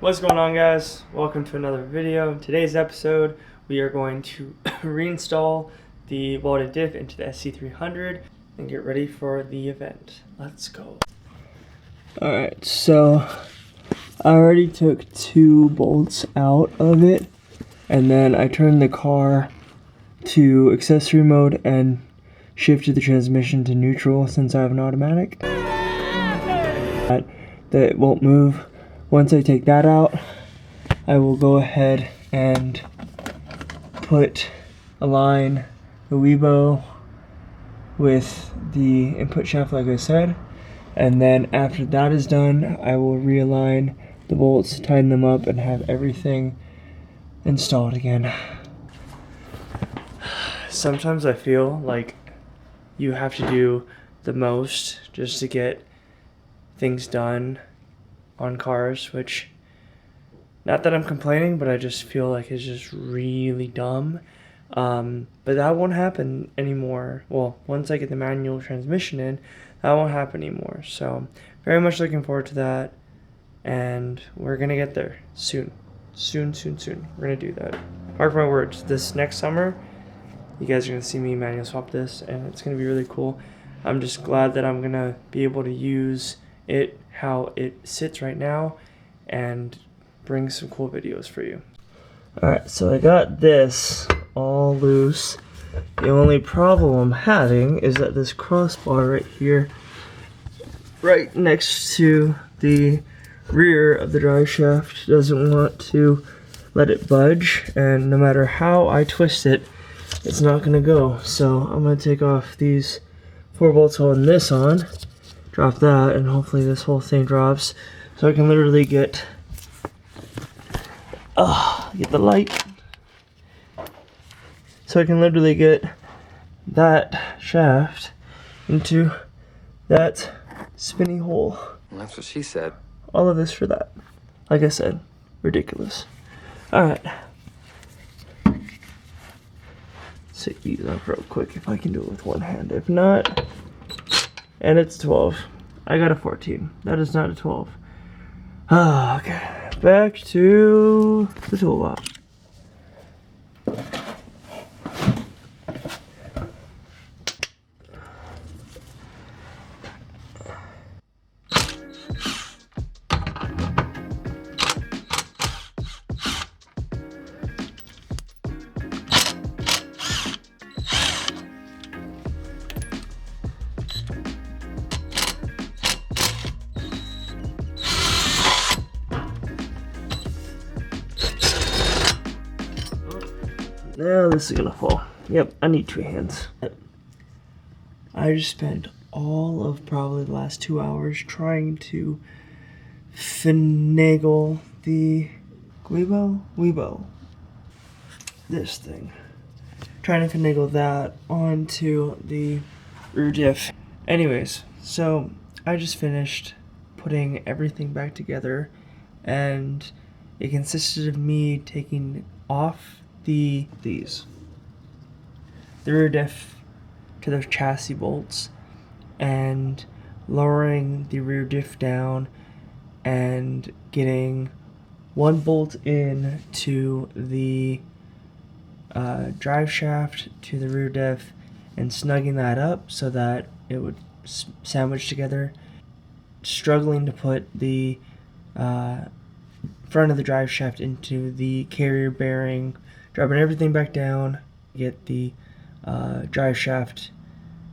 What's going on, guys? Welcome to another video. In today's episode we are going to reinstall the Welded Diff into the SC300 and get ready for the event. Let's go. Alright, so I already took 2 bolts out of it, and then I turned the car to accessory mode and shifted the transmission to neutral since I have an automatic. That it won't move. Once I take that out, I will go ahead and align the Weebo with the input shaft like I said, and then after that is done, I will realign the bolts, tighten them up, and have everything installed again. Sometimes I feel like you have to do the most just to get things done on cars, which, not that I'm complaining, but I just feel like it's just really dumb. But that won't happen anymore. Well, once I get the manual transmission in, that won't happen anymore. So very much looking forward to that, and we're gonna get there soon. Soon. We're gonna do that. Mark my words, this next summer you guys are gonna see me manual swap this, and it's gonna be really cool. I'm just glad that I'm gonna be able to use it how it sits right now and bring some cool videos for you. Alright, so I got this all loose. The only problem I'm having is that this crossbar right here, right next to the rear of the drive shaft, doesn't want to let it budge, and no matter how I twist it, it's not gonna go. So I'm gonna take off these 4 bolts holding this on, drop that, and hopefully this whole thing drops so I can literally get the light, so I can literally get that shaft into that spinny hole. That's what she said. All of this for that. Like I said, ridiculous. Alright, take these off real quick if I can do it with one hand. If not, and it's 12. I got a 14. That is not a 12. Okay. Back to the toolbox. Now this is gonna fall. Yep, I need 2 hands. I just spent all of probably the last 2 hours trying to finagle the Weebo. This thing. Trying to finagle that onto the rear diff. Anyways, so I just finished putting everything back together, and it consisted of me taking off the rear diff to the chassis bolts and lowering the rear diff down and getting 1 bolt in to the drive shaft to the rear diff and snugging that up so that it would sandwich together, struggling to put the front of the drive shaft into the carrier bearing, dropping everything back down, get the drive shaft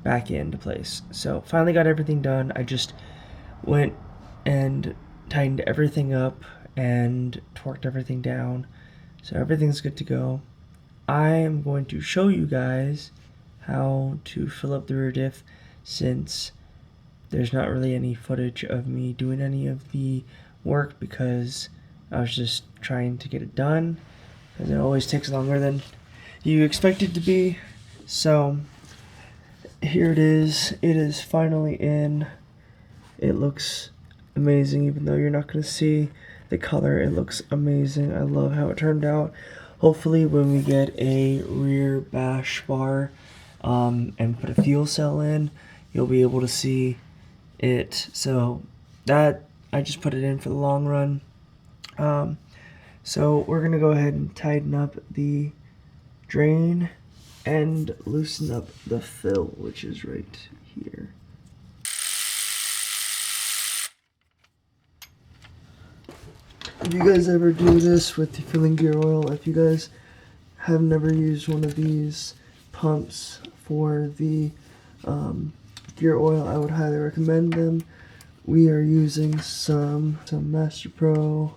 back into place. So finally got everything done. I just went and tightened everything up and torqued everything down, so everything's good to go. I am going to show you guys how to fill up the rear diff, since there's not really any footage of me doing any of the work because I was just trying to get it done, because it always takes longer than you expect it to be. So here it is. It is finally in. It looks amazing, even though you're not going to see the color. It looks amazing. I love how it turned out. Hopefully when we get a rear bash bar and put a fuel cell in, you'll be able to see it. So that, I just put it in for the long run. So we're gonna go ahead and tighten up the drain and loosen up the fill, which is right here. If you guys ever do this with the filling gear oil, if you guys have never used one of these pumps for the gear oil, I would highly recommend them. We are using some Master Pro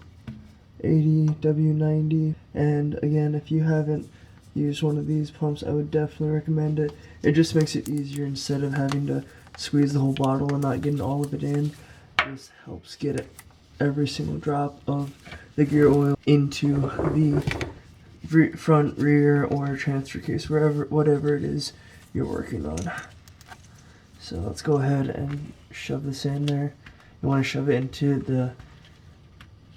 80 W90, and again, if you haven't used one of these pumps, I would definitely recommend it. It just makes it easier instead of having to squeeze the whole bottle and not getting all of it in. This helps get it every single drop of the gear oil into the front, rear, or transfer case, whatever it is you're working on. So let's go ahead and shove this in there. You want to shove it into the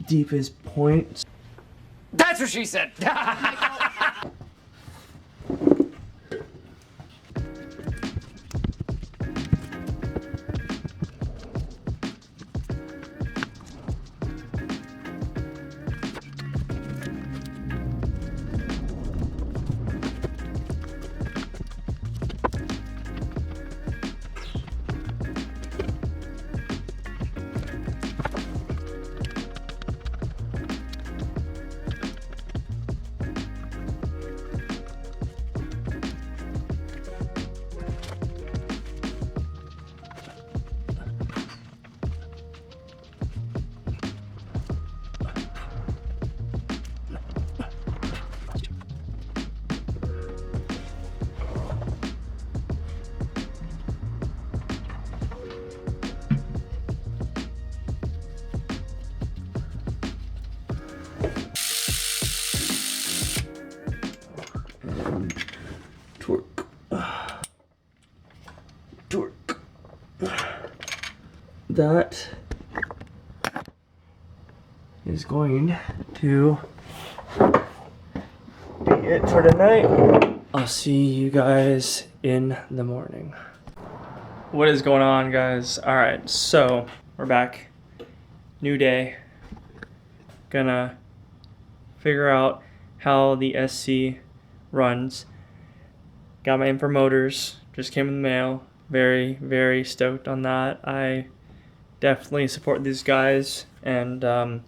deepest point. That's what she said. Torque. Torque. That is going to be it for tonight. I'll see you guys in the morning. What is going on, guys? Alright, so we're back. New day. Gonna figure out how the SC runs. Got my info motors, just came in the mail. Very, very stoked on that. I definitely support these guys, and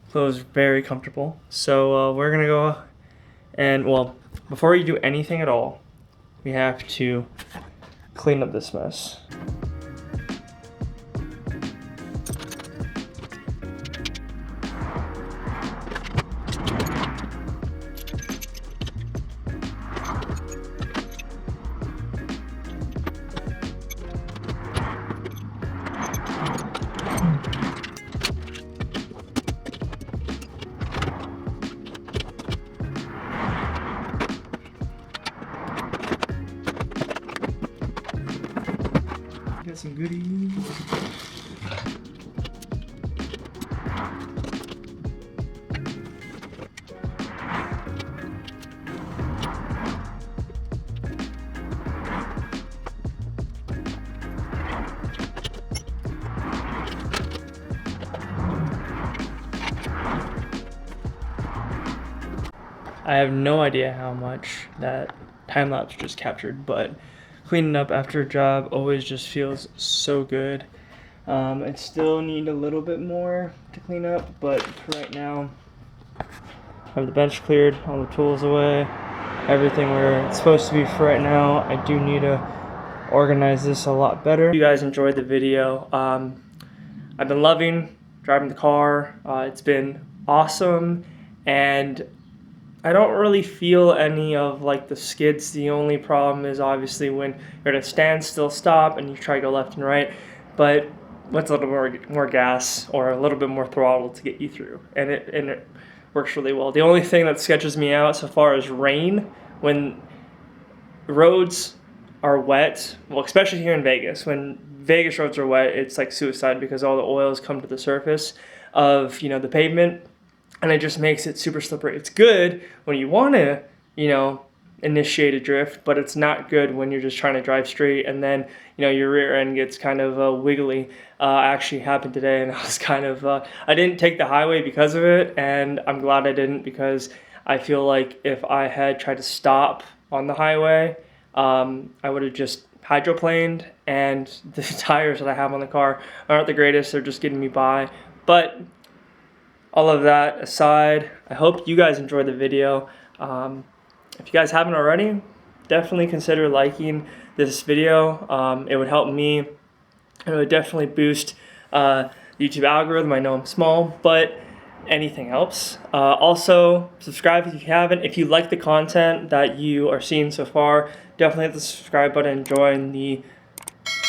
feels very comfortable. So we're gonna go, and well, before you do anything at all, we have to clean up this mess. Got some goodies. I have no idea how much that time lapse just captured, but cleaning up after a job always just feels so good. I still need a little bit more to clean up, but for right now, I have the bench cleared, all the tools away, everything where it's supposed to be for right now. I do need to organize this a lot better. If you guys enjoyed the video, I've been loving driving the car. It's been awesome, and I don't really feel any of like the skids. The only problem is obviously when you're at a standstill stop and you try to go left and right, but with a little more gas or a little bit more throttle to get you through, and it works really well. The only thing that sketches me out so far is rain. When roads are wet, well, especially here in Vegas, when Vegas roads are wet, it's like suicide because all the oils come to the surface of, you know, the pavement, and it just makes it super slippery. It's good when you want to, you know, initiate a drift, but it's not good when you're just trying to drive straight and then your rear end gets kind of wiggly. Actually happened today, and I was kind of I didn't take the highway because of it, and I'm glad I didn't, because I feel like if I had tried to stop on the highway, I would have just hydroplaned, and the tires that I have on the car aren't the greatest. They're just getting me by. But all of that aside, I hope you guys enjoyed the video. If you guys haven't already, definitely consider liking this video. It would help me. It would definitely boost the YouTube algorithm. I know I'm small, but anything helps. Also, subscribe if you haven't. If you like the content that you are seeing so far, definitely hit the subscribe button and join the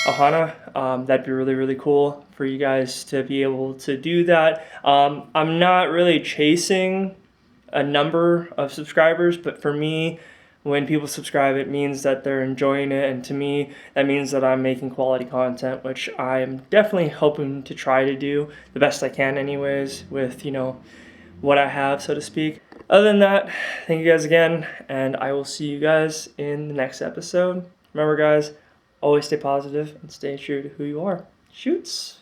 OHANA. That'd be really, really cool for you guys to be able to do that. I'm not really chasing a number of subscribers, but for me, when people subscribe, it means that they're enjoying it, and to me, that means that I'm making quality content, which I'm definitely hoping to try to do the best I can anyways with, what I have, so to speak. Other than that, thank you guys again, and I will see you guys in the next episode. Remember, guys, always stay positive and stay true to who you are. Shoots!